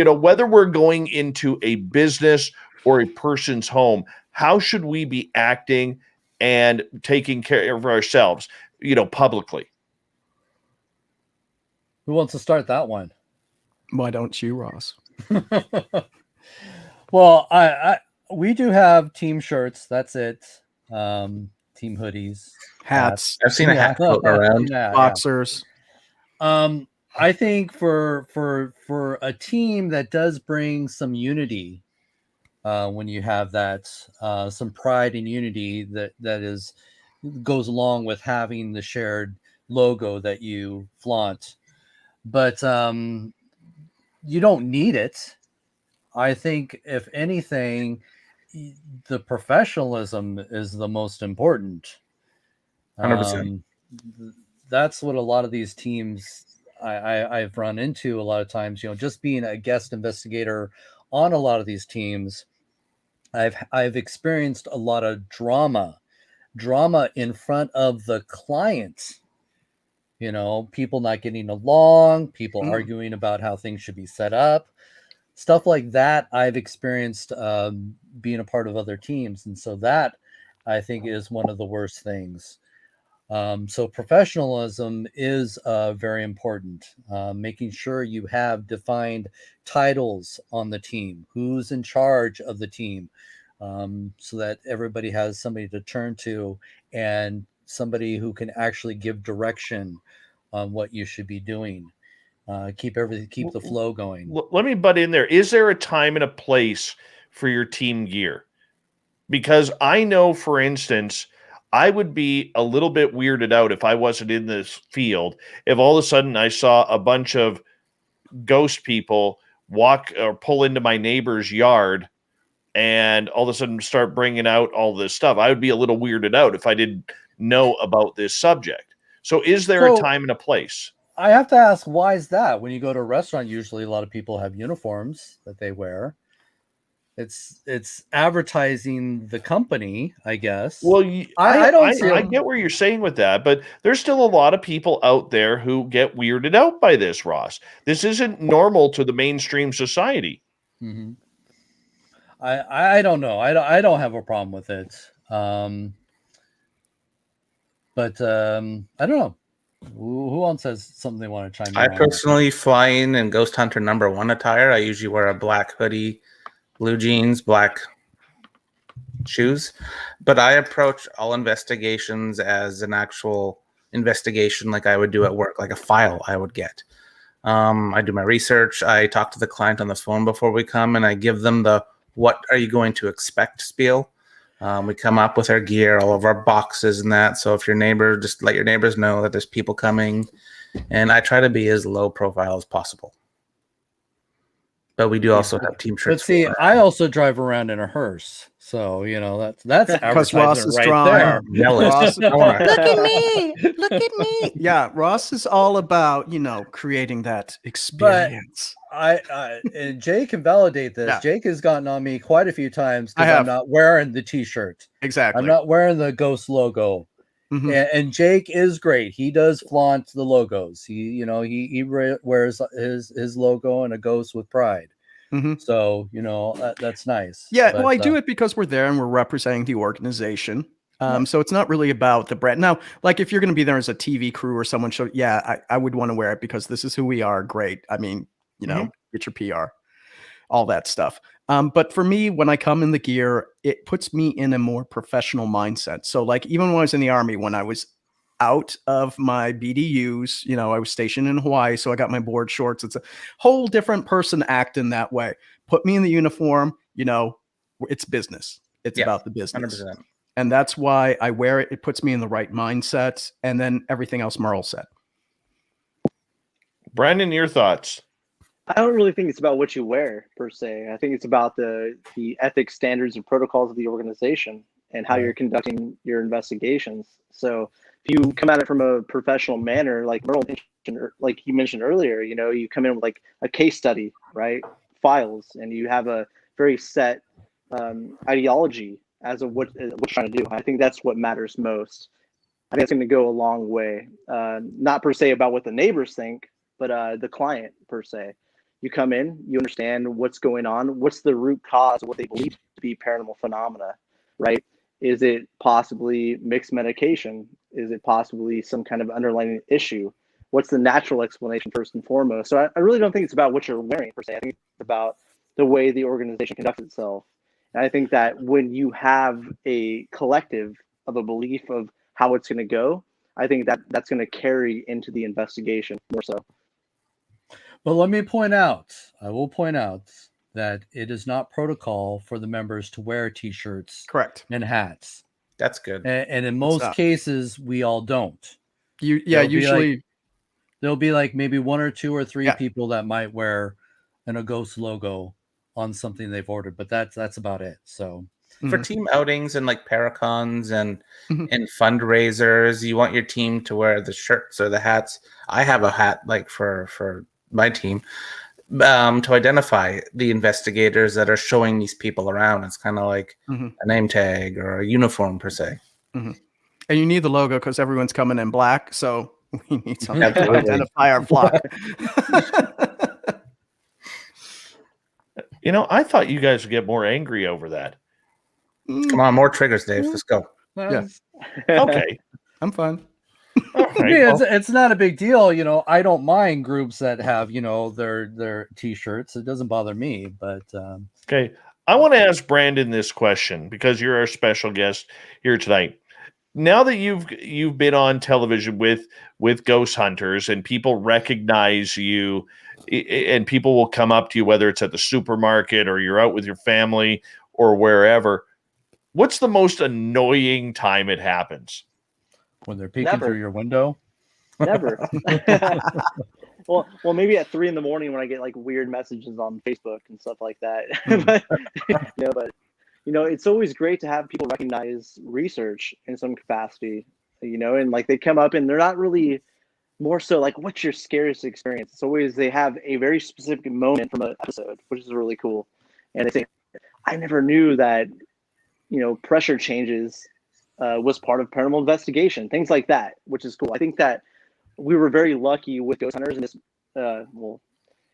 whether we're going into a business or a person's home, how should we be acting and taking care of ourselves, publicly? Who wants to start that one? Why don't you, Ross? Well, we do have team shirts. That's it. Team hoodies, Hats. I've seen a hat floating around. Boxers. I think for a team that does bring some unity, when you have that some pride and unity that goes along with having the shared logo that you flaunt, but you don't need it. I think if anything, the professionalism is the most important. 100%. That's what a lot of these teams I've run into a lot of times. Just being a guest investigator on a lot of these teams, I've experienced a lot of drama in front of the client. People not getting along, people arguing about how things should be set up, stuff like that. I've experienced being a part of other teams, and so that I think is one of the worst things. So professionalism is very important. Making sure you have defined titles on the team, who's in charge of the team, so that everybody has somebody to turn to and somebody who can actually give direction on what you should be doing. Keep the flow going. Let me butt in there. Is there a time and a place for your team gear? Because I know, for instance, I would be a little bit weirded out if I wasn't in this field, if all of a sudden I saw a bunch of ghost people walk or pull into my neighbor's yard and all of a sudden start bringing out all this stuff. I would be a little weirded out if I didn't know about this subject. So is there a time and a place? I have to ask, why is that? When you go to a restaurant, usually a lot of people have uniforms that they wear. It's advertising the company, I guess. Well, I get where you're saying with that, but there's still a lot of people out there who get weirded out by this, Ross. This isn't normal to the mainstream society. Mm-hmm. I don't know. I don't have a problem with it. But I don't know. Who else has something they want to chime in on? I personally fly in Ghost Hunter #1 attire. I usually wear a black hoodie, blue jeans, black shoes. But I approach all investigations as an actual investigation like I would do at work, like a file I would get. I do my research. I talk to the client on the phone before we come, and I give them the "what are you going to expect" spiel. We come up with our gear, all of our boxes and that. So if your neighbor, just let your neighbors know that there's people coming. And I try to be as low profile as possible. But we do also have team But shirts. see, for- I also drive around in a hearse, so that's Because Ross advertisement is right strong. there. jealous. Ross, I wanna- look at me. Look at me. Yeah, Ross is all about, creating that experience. And Jake can validate this. Yeah. Jake has gotten on me quite a few times I because have. I'm not wearing the t-shirt. Exactly. I'm not wearing the Ghost logo. Mhm. And Jake is great. He does flaunt the logos. He wears his logo and a ghost with pride. Mhm. So that's nice. Yeah, But, well, I do it because we're there and we're representing the organization. So it's not really about the brand. Now, like if you're going to be there as a TV crew or someone show, I would want to wear it because this is who we are. Great. I mean, get your PR, all that stuff. But for me, when I come in the gear, it puts me in a more professional mindset. So like even when I was in the Army, when I was out of my BDUs, I was stationed in Hawaii, so I got my board shorts. It's a whole different person acting that way. Put me in the uniform, it's business. It's Yeah, about the business. 100%. And that's why I wear it. It puts me in the right mindset. And then everything else Merle said. Brandon, your thoughts? I don't really think it's about what you wear per se. I think it's about the ethics, standards, and protocols of the organization and how you're conducting your investigations. So if you come at it from a professional manner, like Merle mentioned, like you mentioned earlier, you come in with like a case study, right? Files, and you have a very set ideology as of what you're trying to do. I think that's what matters most. I think it's going to go a long way. Not per se about what the neighbors think, but the client per se. You come in, you understand what's going on, what's the root cause of what they believe to be paranormal phenomena, right? Is it possibly mixed medication? Is it possibly some kind of underlying issue? What's the natural explanation first and foremost? So I really don't think it's about what you're wearing per se. I think it's about the way the organization conducts itself. And I think that when you have a collective of a belief of how it's going to go, I think that that's going to carry into the investigation more so. But I will point out that it is not protocol for the members to wear t-shirts Correct. and hats. That's good. And in most not. cases, we all don't. Usually There'll be like maybe one or two or three Yeah. people that might wear a Ghost logo on something they've ordered, but that's about it. So For team outings and like Paracons and Mhm. and fundraisers, you want your team to wear the shirts or the hats. I have a hat like for my team to identify the investigators that are showing these people around. It's kind of like Mhm. a name tag or a uniform per se. And you need the logo because everyone's coming in black. So we need something to Absolutely. identify our flock. I thought you guys would get more angry over that. Come on, more triggers, Dave. Let's go. Yeah. Okay. I'm fine. All I right. mean, Well, it's not a big deal. I don't mind groups that have, their t-shirts. It doesn't bother me, but okay. I want to ask Brandon this question because you're our special guest here tonight. Now that you've been on television with ghost hunters and people recognize you and people will come up to you, whether it's at the supermarket or you're out with your family or wherever, what's the most annoying time it happens? when they're peeking Never. through your window. Never. well, maybe at 3 a.m. when I get like weird messages on Facebook and stuff like that. but it's always great to have people recognize research in some capacity, and like they come up and they're not really more so like, what's your scariest experience? It's always they have a very specific moment from an episode, which is really cool. And they say, I never knew that, pressure changes was part of paranormal investigation, things like that, which is cool. I think that we were very lucky with Ghost Hunters in this,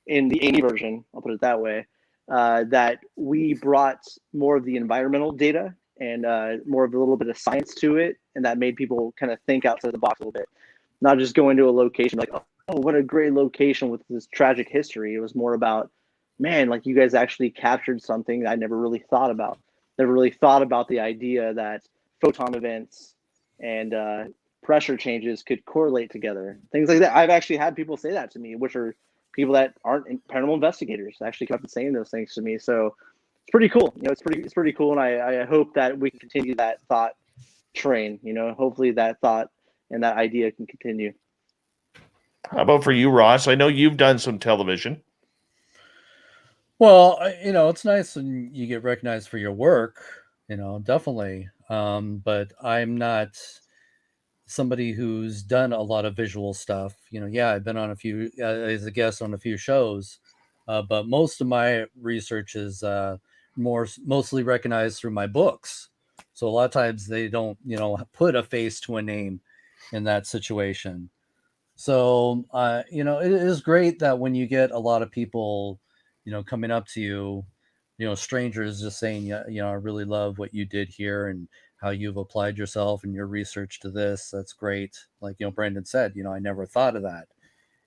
in the A&E version, I'll put it that way, that we brought more of the environmental data and more of a little bit of science to it, and that made people kind of think outside the box a little bit, not just go into a location like, oh, what a great location with this tragic history. It was more about, man, like you guys actually captured something I never really thought about. Never really thought about the idea that photon events and pressure changes could correlate together, things like that. I've actually had people say that to me, which are people that aren't paranormal investigators, actually come up and saying those things to me. So it's pretty cool. It's pretty cool, and I hope that we can continue that thought train. Hopefully that thought and that idea can continue. How about for you, Ross? I know you've done some television. Well, it's nice when you get recognized for your work, definitely. But I'm not somebody who's done a lot of visual stuff. Yeah, I've been on a few as a guest on a few shows, but most of my research is mostly recognized through my books. So a lot of times they don't, put a face to a name in that situation. So, it is great that when you get a lot of people, coming up to you, strangers just saying, yeah, I really love what you did here and how you've applied yourself and your research to this. That's great. Like, Brandon said, I never thought of that.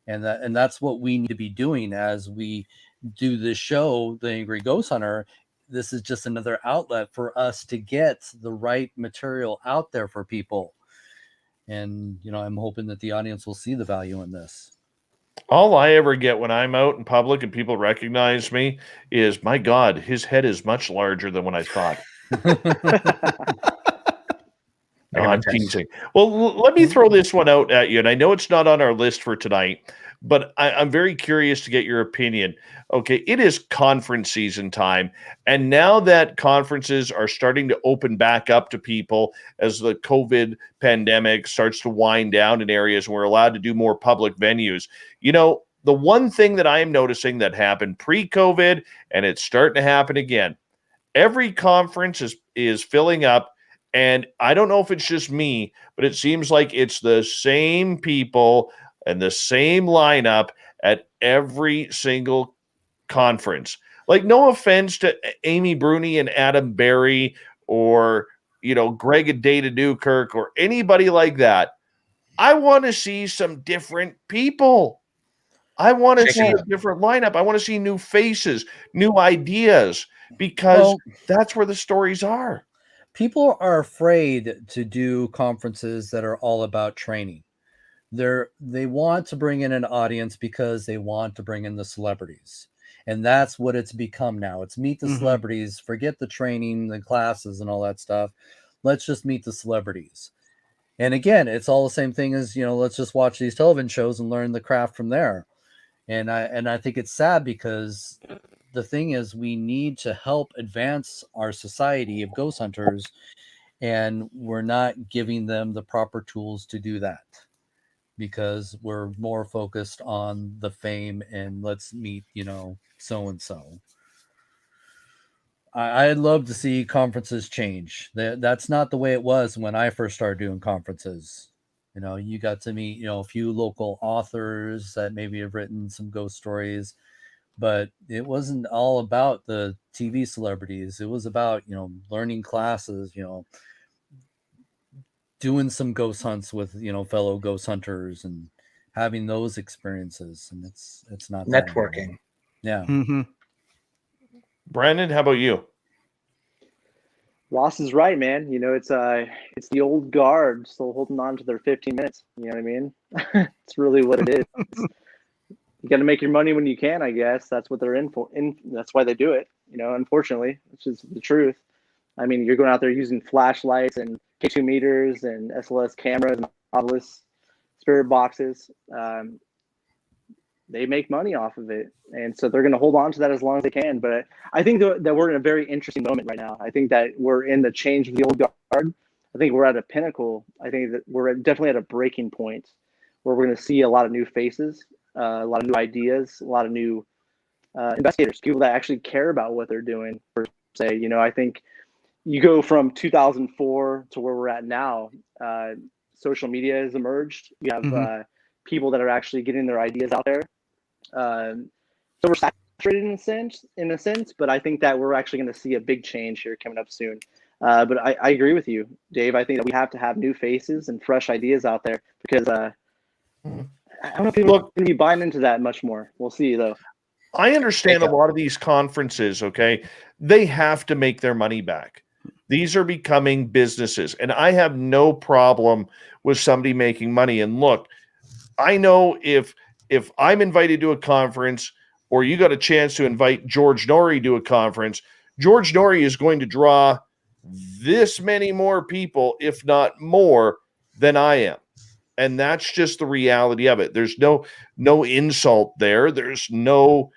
And that's what we need to be doing as we do this show, The Angry Ghost Hunter. This is just another outlet for us to get the right material out there for people. And, I'm hoping that the audience will see the value in this. All I ever get when I'm out in public and people recognize me is, my God, his head is much larger than what I thought. No, I'm teasing. Well, let me throw this one out at you, and I know it's not on our list for tonight, but I'm very curious to get your opinion. Okay, it is conference season time, and now that conferences are starting to open back up to people as the COVID pandemic starts to wind down in areas and we're allowed to do more public venues. The one thing that I am noticing that happened pre-COVID, and it's starting to happen again, every conference is filling up. And I don't know if it's just me, but it seems like it's the same people and the same lineup at every single conference. Like, no offense to Amy Bruni and Adam Berry or, Greg and Data Newkirk or anybody like that. I want to see some different people. I want to see a different lineup. I want to see new faces, new ideas, because that's where the stories are. People are afraid to do conferences that are all about training. They want to bring in an audience because they want to bring in the celebrities. And that's what it's become now. It's meet the celebrities, forget the training, the classes and all that stuff. Let's just meet the celebrities. And again, it's all the same thing as, let's just watch these television shows and learn the craft from there. And I think it's sad because the thing is, we need to help advance our society of ghost hunters, and we're not giving them the proper tools to do that because we're more focused on the fame and let's meet, so-and-so. I'd love to see conferences change. That's not the way it was when I first started doing conferences. You got to meet, a few local authors that maybe have written some ghost stories, but it wasn't all about the TV celebrities. It was about, learning classes, doing some ghost hunts with, fellow ghost hunters and having those experiences. And it's not networking. Yeah. Brandon, how about you? Ross is right, man. It's the old guard still holding on to their 15 minutes. You know what I mean? It's really what it is. You got to make your money when you can, I guess. That's what they're in for. That's why they do it. Unfortunately, which is the truth. I mean, you're going out there using flashlights and K2 meters and SLS cameras and Alvis spirit boxes. They make money off of it. And so they're going to hold on to that as long as they can. But I think that we're in a very interesting moment right now. I think that we're in the change of the old guard. I think we're at a pinnacle. I think that we're definitely at a breaking point where we're going to see a lot of new faces, a lot of new ideas, a lot of new investigators, people that actually care about what they're doing. Per se, I think you go from 2004 to where we're at now. Social media has emerged. You have people that are actually getting their ideas out there. So we're saturated in a sense, but I think that we're actually going to see a big change here coming up soon. But I agree with you, Dave. I think that we have to have new faces and fresh ideas out there because I don't know if people are going to be buying into that much more. We'll see, though. I understand a lot of these conferences, okay? They have to make their money back. These are becoming businesses, and I have no problem with somebody making money. And look, I know if I'm invited to a conference or you got a chance to invite George Norrie to a conference, George Norrie is going to draw this many more people, if not more, than I am. And that's just the reality of it. There's no insult there. There's no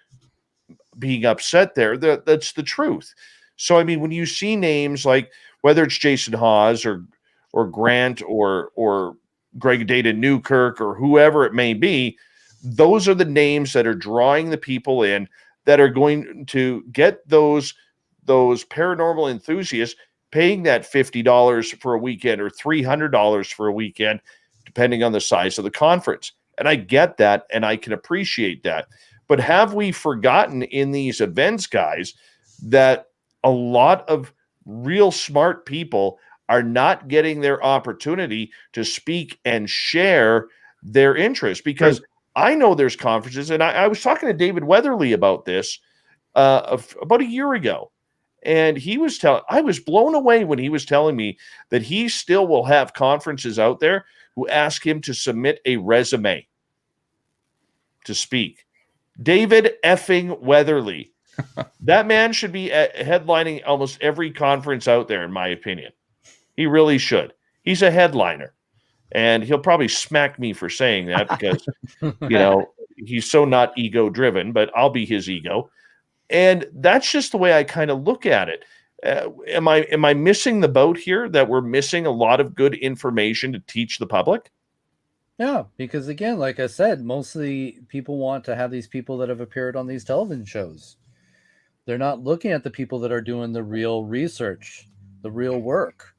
being upset there. That's the truth. So, I mean, when you see names like whether it's Jason Hawes or Grant or Greg Data Newkirk or whoever it may be, those are the names that are drawing the people in that are going to get those paranormal enthusiasts paying that $50 for a weekend or $300 for a weekend, depending on the size of the conference. And I get that, and I can appreciate that. But have we forgotten in these events, guys, that a lot of real smart people are not getting their opportunity to speak and share their interest? Because I know there's conferences, and I was talking to David Weatherly about this about a year ago. And I was blown away when he was telling me that he still will have conferences out there who ask him to submit a resume to speak. David effing Weatherly. That man should be headlining almost every conference out there, in my opinion. He really should. He's a headliner. And he'll probably smack me for saying that because, he's so not ego driven, but I'll be his ego. And that's just the way I kind of look at it. Am I missing the boat here that we're missing a lot of good information to teach the public? Yeah, because again, like I said, mostly people want to have these people that have appeared on these television shows. They're not looking at the people that are doing the real research, the real work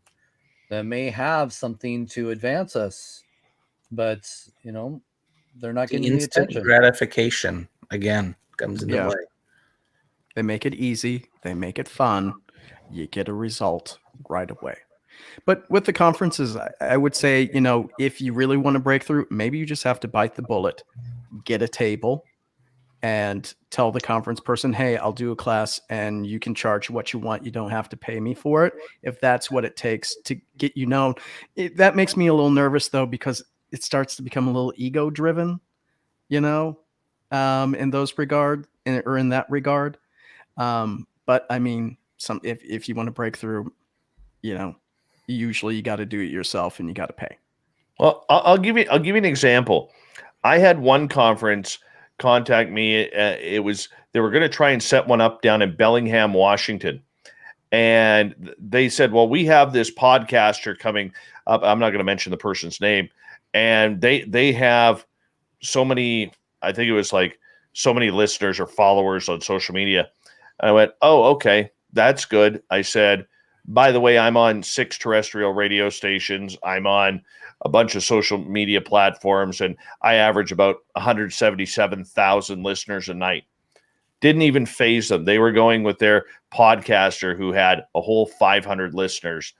that may have something to advance us. But, they're not getting the instant attention. gratification again comes into play. They make it easy. They make it fun. You get a result right away. But with the conferences, I would say, if you really want to break through, maybe you just have to bite the bullet, get a table, and tell the conference person, hey, I'll do a class and you can charge what you want. You don't have to pay me for it. If that's what it takes to get you known. That makes me a little nervous, though, because it starts to become a little ego driven, in those regard, in that regard. But I mean, if you want to break through, usually you got to do it yourself and you got to pay. Well, I'll give you an example. I had one conference contact me. They were going to try and set one up down in Bellingham, Washington. And they said, well, we have this podcaster coming up. I'm not going to mention the person's name. And they have so many, I think it was like so many listeners or followers on social media. And I went, oh, okay, that's good. I said, by the way, I'm on 6 terrestrial radio stations. I'm on a bunch of social media platforms, and I average about 177,000 listeners a night. Didn't even phase them. They were going with their podcaster who had a whole 500 listeners,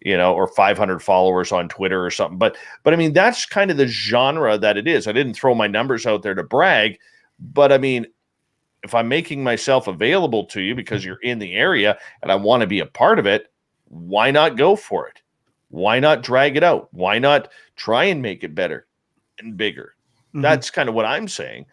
or 500 followers on Twitter or something. But I mean, that's kind of the genre that it is. I didn't throw my numbers out there to brag, but I mean, if I'm making myself available to you because you're in the area and I want to be a part of it, why not go for it? Why not drag it out? Why not try and make it better and bigger? Mm-hmm. That's kind of what I'm saying.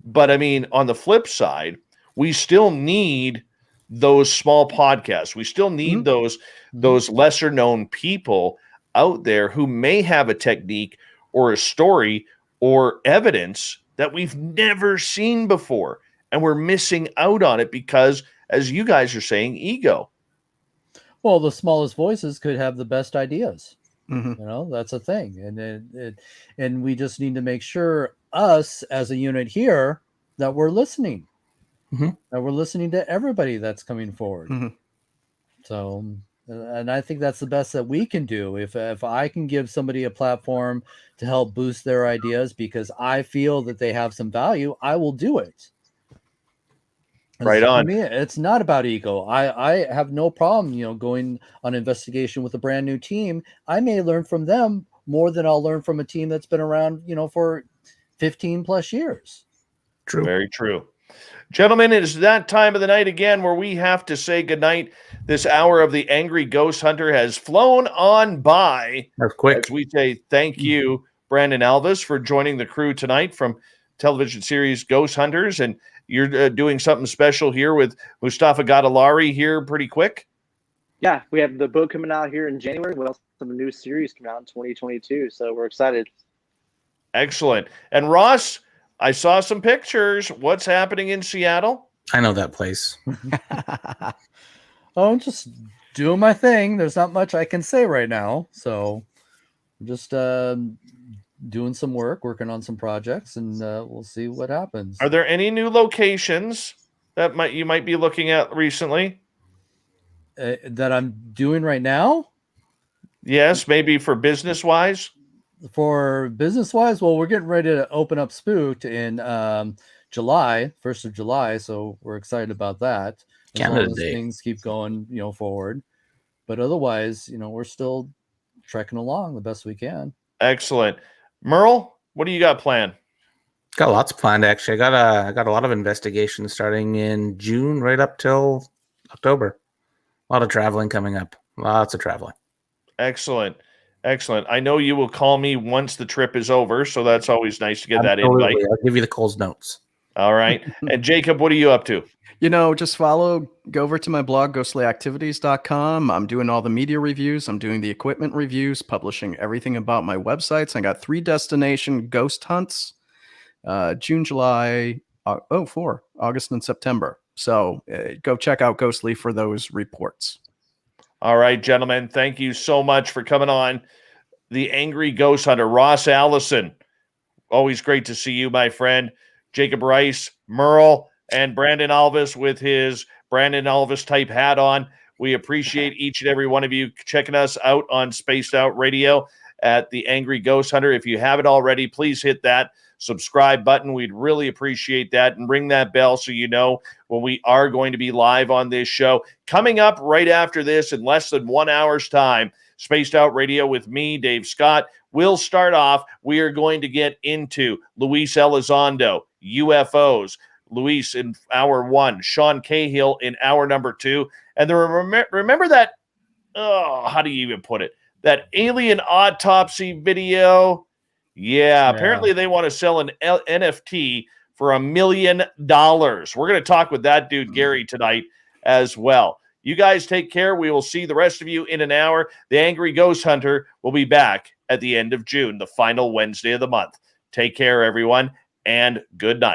But I mean, on the flip side, we still need those small podcasts. We still need those lesser known people out there who may have a technique or a story or evidence that we've never seen before. And we're missing out on it because, as you guys are saying, ego. Well, the smallest voices could have the best ideas. Mm-hmm. That's a thing. And we just need to make sure us as a unit here that we're listening. Mm-hmm. That we're listening to everybody that's coming forward. Mm-hmm. So, and I think that's the best that we can do. If I can give somebody a platform to help boost their ideas because I feel that they have some value, I will do it. Right on. For me, it's not about ego. I have no problem, going on investigation with a brand new team. I may learn from them more than I'll learn from a team that's been around, for 15 plus years. True. Very true. Gentlemen, it is that time of the night again where we have to say goodnight. This hour of the Angry Ghost Hunter has flown on by. That's quick. As we say thank you, Brandon Alvis, for joining the crew tonight from television series Ghost Hunters. And you're doing something special here with Mustafa Gadalari here pretty quick. Yeah, we have the book coming out here in January. We also have a new series coming out in 2022. So we're excited. Excellent. And Ross, I saw some pictures. What's happening in Seattle? I know that place. Oh, I'm just doing my thing. There's not much I can say right now, so I'm just doing some work, working on some projects, and we'll see what happens. Are there any new locations that you might be looking at recently? That I'm doing right now? Yes, maybe for business wise. For business wise, well, we're getting ready to open up Spooked in July, 1st of July, so we're excited about that. As Canada long as Day. things keep going, forward. But otherwise, we're still trekking along the best we can. Excellent. Merle, what do you got planned? Got lots planned actually. I got a lot of investigations starting in June right up till October. A lot of traveling coming up. Lots of traveling. Excellent. Excellent. I know you will call me once the trip is over, so that's always nice to get that Absolutely. invite. I'll give you the Cole's notes. All right. And Jacob, what are you up to? Just go over to my blog, ghostlyactivities.com. I'm doing all the media reviews. I'm doing the equipment reviews, publishing everything about my websites. I got 3 destination ghost hunts, June, July, 4, August, and September. So go check out Ghostly for those reports. All right, gentlemen. Thank you so much for coming on. The Angry Ghost Hunter, Ross Allison. Always great to see you, my friend. Jacob Rice, Merle, and Brandon Alvis with his Brandon Alvis type hat on. We appreciate each and every one of you checking us out on Spaced Out Radio at the Angry Ghost Hunter. If you haven't already, please hit that subscribe button. We'd really appreciate that, and ring that bell so you know when we are going to be live on this show. Coming up right after this in less than 1 hour's time, Spaced Out Radio with me, Dave Scott. We'll start off. We are going to get into Luis Elizondo, UFOs. Luis in hour 1, Sean Cahill in hour number 2. And remember that, how do you even put it? That alien autopsy video? Yeah, apparently they want to sell an NFT for $1 million. We're going to talk with that dude, Gary, tonight as well. You guys take care. We will see the rest of you in an hour. The Angry Ghost Hunter will be back at the end of June, the final Wednesday of the month. Take care, everyone, and good night.